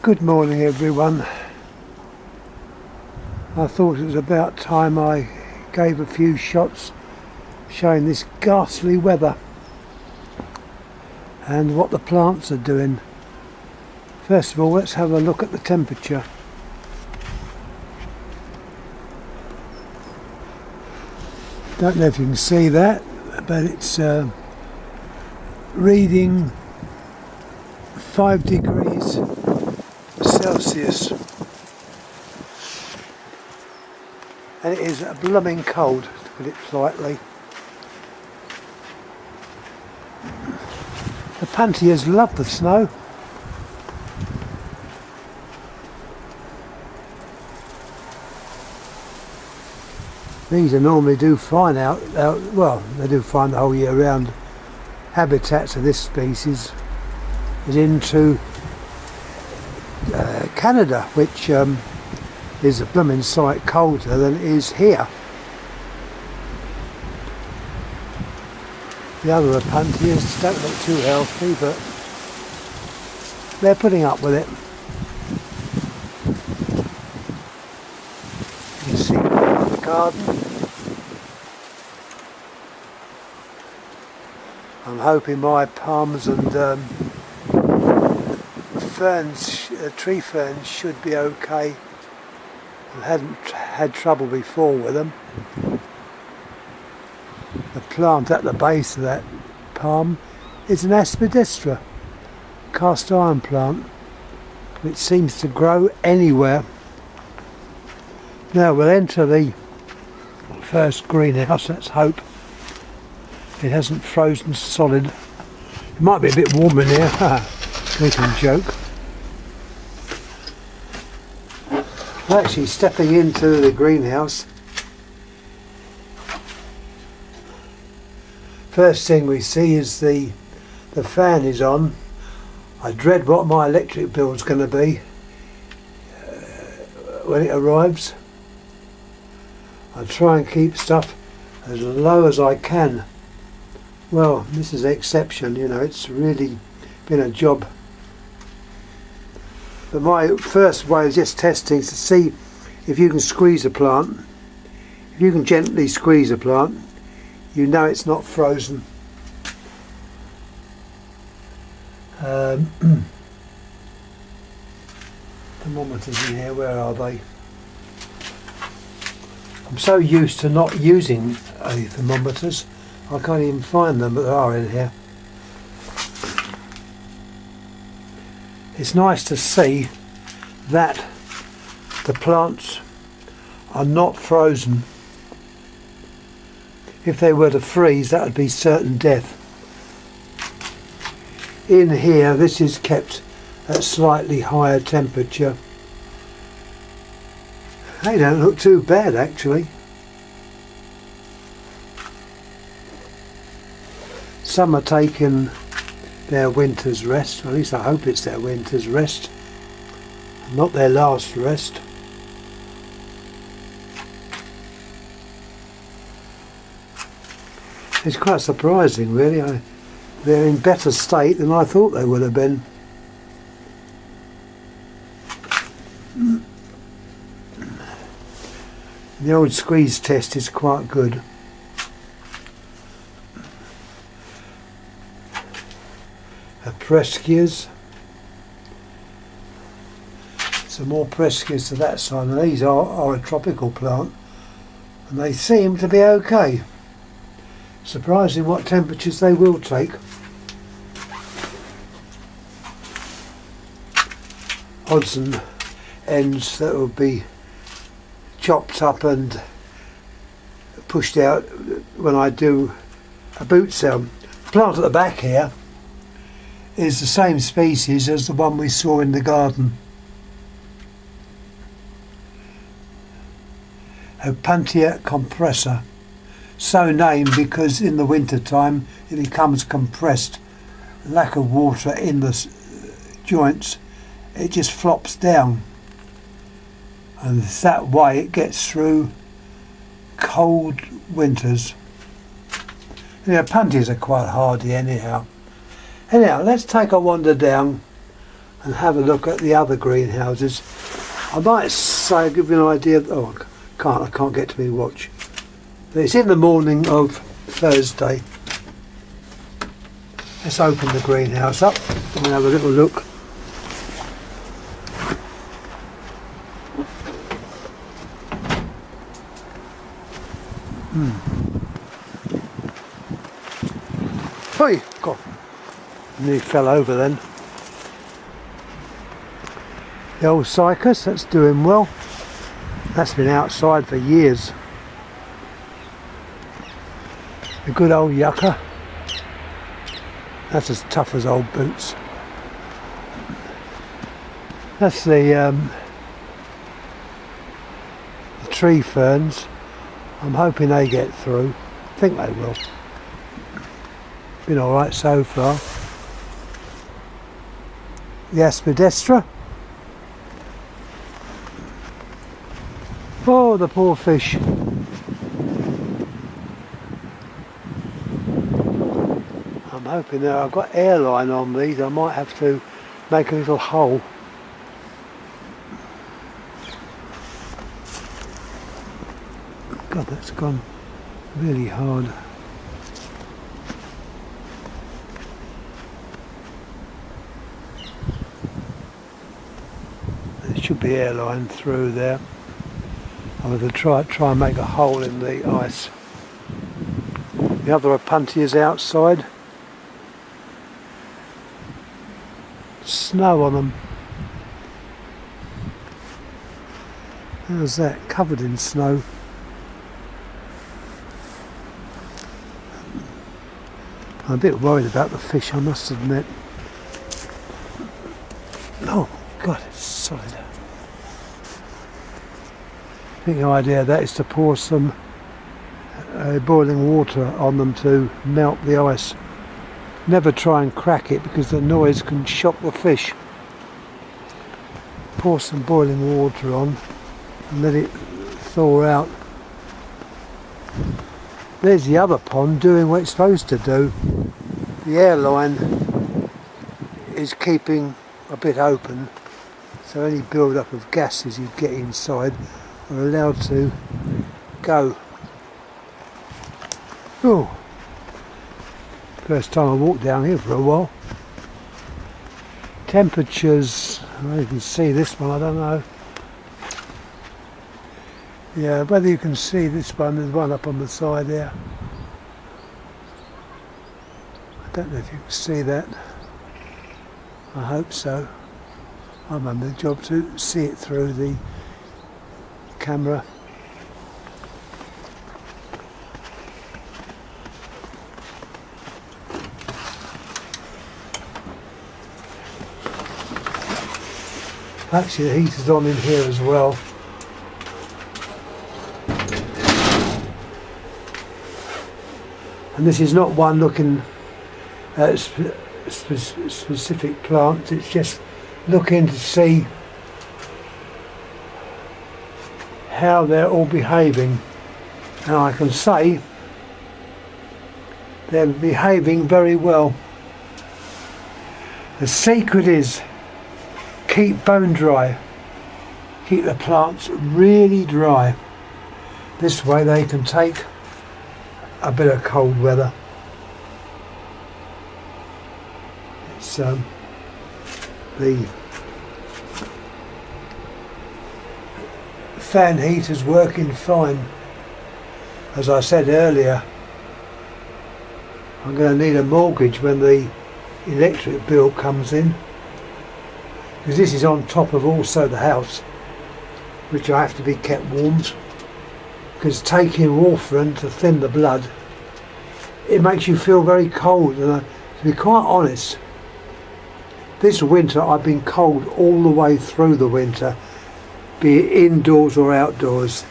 Good morning everyone. I thought it was about time I gave a few shots showing this ghastly weather and what the plants are doing. First of all, let's have a look at the temperature. Don't know if you can see that, but it's reading 5 degrees Celsius, and it is blooming cold, to put it politely. The panthers love the snow. These are normally do fine out, well, they do fine the whole year round. Habitats of this species is into Canada, which is a blooming sight colder than it is here. The other panthers don't look too healthy, but they're putting up with it. You can see the garden. I'm hoping my palms and tree ferns should be okay. I hadn't had trouble before with them. The plant at the base of that palm is an aspidistra, cast iron plant, which seems to grow anywhere. Now we'll enter the first greenhouse. Let's hope it hasn't frozen solid. It might be a bit warm in here. Making a joke. Actually stepping into the greenhouse, first thing we see is the fan is on. I dread what my electric bill is going to be when it arrives. I try and keep stuff as low as I can. Well, this is an exception, you know, it's really been a job. But my first way of just testing is to see if you can squeeze a plant. If you can gently squeeze a plant, you know it's not frozen. Thermometers in here, where are they? I'm so used to not using thermometers, I can't even find them, but they are in here. It's nice to see that the plants are not frozen. If they were to freeze, that would be certain death. In here, this is kept at slightly higher temperature. They don't look too bad actually. Some are taking their winter's rest, or at least I hope it's their winter's rest, not their last rest. It's quite surprising really, they're in better state than I thought they would have been. The old squeeze test is quite good. Prescues, some more prescues to that side, and these are a tropical plant and they seem to be okay. Surprising what temperatures they will take. Odds and ends that will be chopped up and pushed out when I do a boot cell. The plant at the back here is the same species as the one we saw in the garden. A Panthea compressor, so named because in the winter time it becomes compressed. Lack of water in the joints, it just flops down, and that way it gets through cold winters. You know, Pantheas are quite hardy anyhow. Anyhow, let's take a wander down and have a look at the other greenhouses. I might say, give you an idea. Oh, I can't get to my watch. But it's in the morning of Thursday. Let's open the greenhouse up and have a little look. Hey, God, nearly fell over then. The old cycas, that's doing well. That's been outside for years. The good old yucca. That's as tough as old boots. That's the tree ferns. I'm hoping they get through. I think they will. Been alright so far. The aspidestra. Oh, the poor fish. I'm hoping that I've got airline on these. I might have to make a little hole. God, that's gone really hard. There should be airline through there. I'm going to try and make a hole in the ice. The other Apuntia is outside. Snow on them. How's that? Covered in snow. I'm a bit worried about the fish, I must admit. Oh God, it's solid. I think the idea of that is to pour some boiling water on them to melt the ice. Never try and crack it because the noise can shock the fish. Pour some boiling water on and let it thaw out. There's the other pond doing what it's supposed to do. The airline is keeping a bit open, so any build-up of gases you get inside are allowed to go. Oh, first time I walked down here for a while. Temperatures, well, you can see this one, I don't know. Yeah, whether you can see this one, there's one up on the side there. I don't know if you can see that. I hope so. I'm on the job to see it through the camera. Actually, the heater's on in here as well. And this is not one looking at specific plants, it's just looking to see how they're all behaving. And I can say they're behaving very well. The secret is keep bone dry. Keep the plants really dry. This way they can take a bit of cold weather. It's the fan heater's working fine. As I said earlier, I'm going to need a mortgage when the electric bill comes in, because this is on top of also the house, which I have to be kept warm. Because taking warfarin to thin the blood, it makes you feel very cold. And to be quite honest, this winter I've been cold all the way through the winter, be it indoors or outdoors.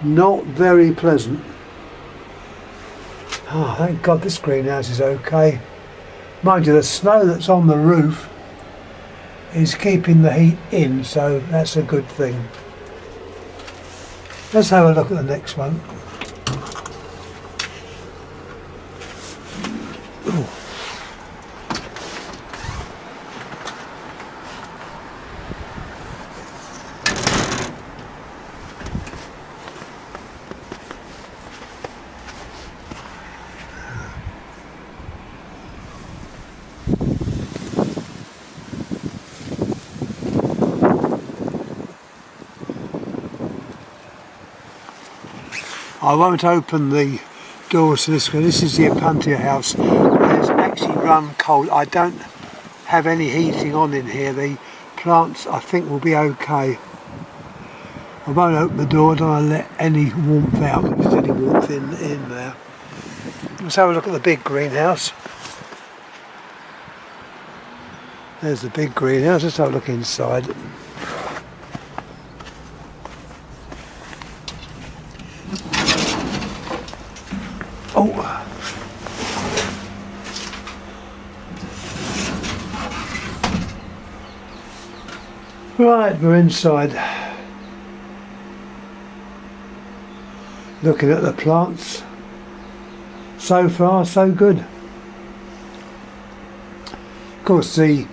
Not very pleasant. Oh, thank God this greenhouse is okay. Mind you, the snow that's on the roof is keeping the heat in, so that's a good thing. Let's have a look at the next one. Ooh. I won't open the doors to this because this is the Apuntia house. It's actually run cold. I don't have any heating on in here. The plants I think will be okay. I won't open the door, don't I let any warmth out if there's any warmth in there. Let's have a look at the big greenhouse. There's the big greenhouse. Let's have a look inside. Oh. Right, we're inside. Looking at the plants. So far, so good. Of course, the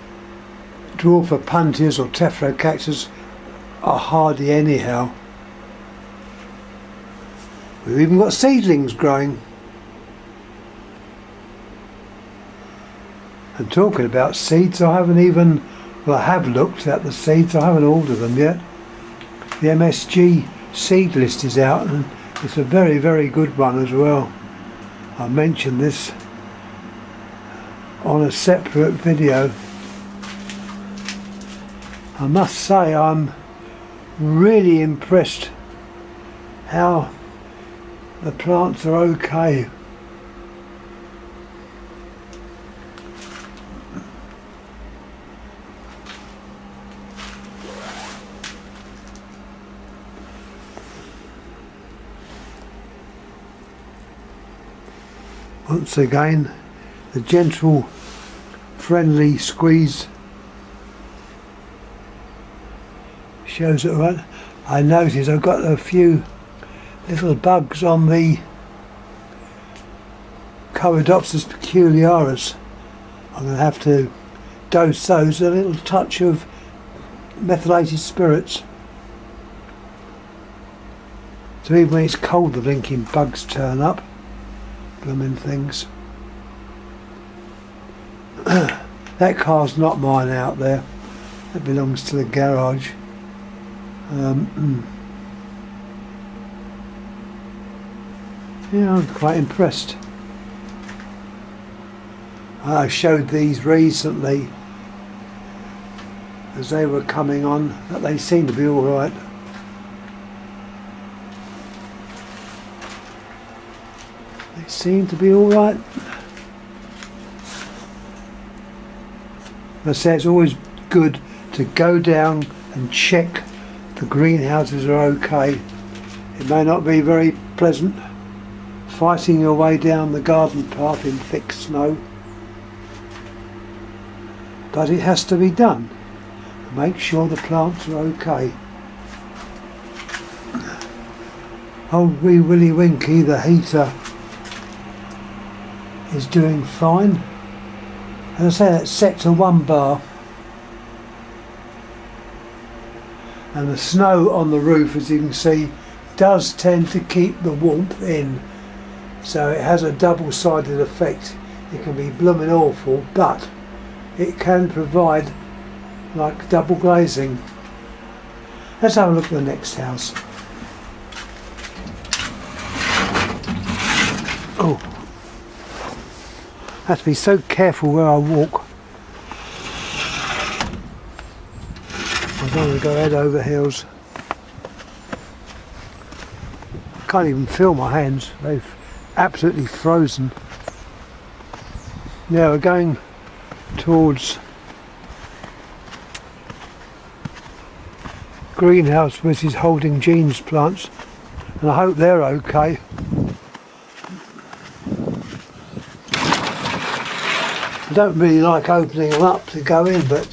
dwarf Apuntias or Tephro-cactus are hardy anyhow. We've even got seedlings growing. And talking about seeds, I haven't even, well, I have looked at the seeds, I haven't ordered them yet. The MSG seed list is out and it's a very, very good one as well. I mentioned this on a separate video. I must say I'm really impressed how the plants are okay. Once again, the gentle, friendly squeeze shows it right. I noticed I've got a few little bugs on the Choanopsis peculiaris. I'm going to have to dose those with a little touch of methylated spirits. So even when it's cold, the blinking bugs turn up. Blooming things. That car's not mine out there. That belongs to the garage. Yeah, I'm quite impressed. I showed these recently as they were coming on, that they seem to be alright. They seem to be alright. I say it's always good to go down and check the greenhouses are okay. It may not be very pleasant fighting your way down the garden path in thick snow, but it has to be done. Make sure the plants are okay. Old wee Willy Winky, the heater, is doing fine. As I say, that's set to 1 bar. And the snow on the roof, as you can see, does tend to keep the warmth in. So it has a double-sided effect. It can be blooming awful, but it can provide like double glazing. Let's have a look at the next house. Oh, I have to be so careful where I walk. I don't want to go head over heels. Can't even feel my hands, they've absolutely frozen. Now we're going towards greenhouse which is holding Jean's plants, and I hope they're okay. I don't really like opening them up to go in, but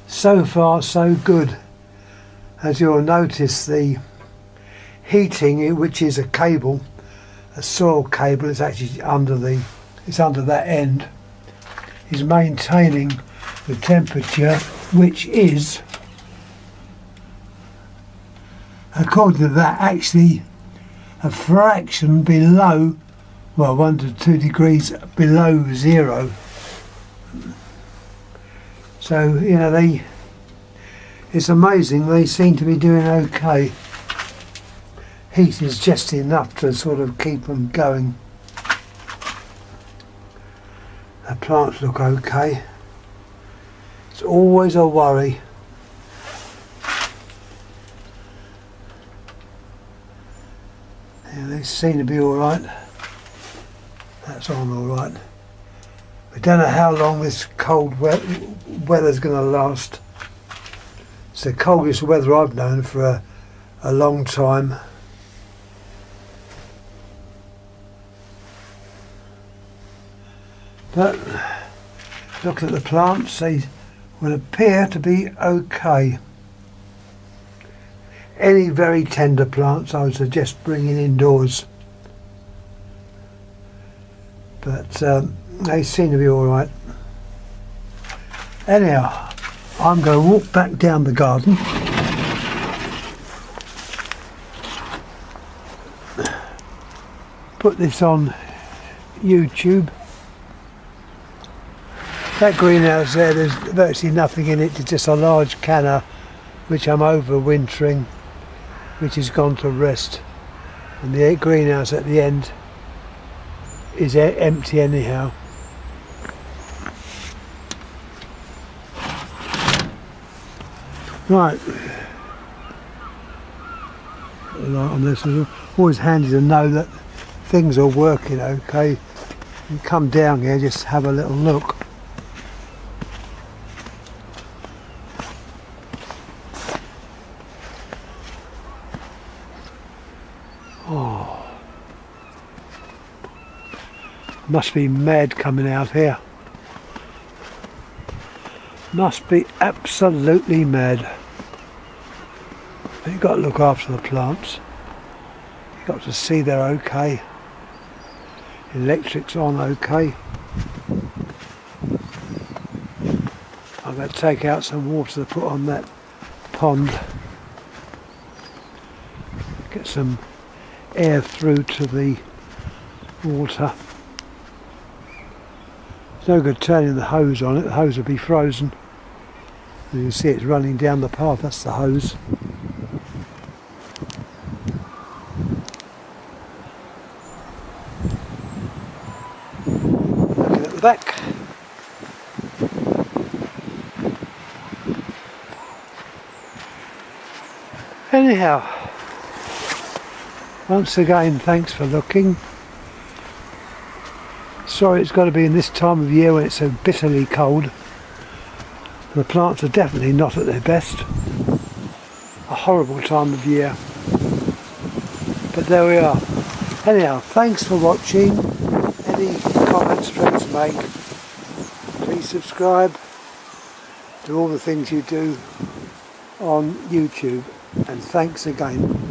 so far so good. As you'll notice, the heating, which is a cable, a soil cable, is actually under that end, is maintaining the temperature, which is, according to that, actually a fraction below, well, 1 to 2 degrees below zero. So, you know, it's amazing, they seem to be doing okay. Heat is just enough to sort of keep them going. The plants look okay. It's always a worry. Yeah, they seem to be alright. That's on alright. We don't know how long this cold weather's going to last. It's the coldest weather I've known for a long time. But looking at the plants, they will appear to be okay. Any very tender plants I would suggest bringing indoors. But they seem to be alright. Anyhow, I'm going to walk back down the garden. Put this on YouTube. That greenhouse there, there's virtually nothing in it. It's just a large canna which I'm overwintering, which has gone to rest. And the greenhouse at the end is empty anyhow. Right, put the light on this. It's always handy to know that things are working okay. You come down here, just have a little look. Oh, must be mad coming out here. Must be absolutely mad. But you've got to look after the plants. You've got to see they're okay. Electric's on okay. I'm going to take out some water to put on that pond. Get some air through to the water. It's no good turning the hose on it, the hose will be frozen. You can see it's running down the path, that's the hose. Looking at the back. Anyhow, once again, thanks for looking. Sorry it's got to be in this time of year when it's so bitterly cold. The plants are definitely not at their best. A horrible time of year. But there we are. Anyhow, thanks for watching. Any comments please make. Please subscribe. Do all the things you do on YouTube. And thanks again.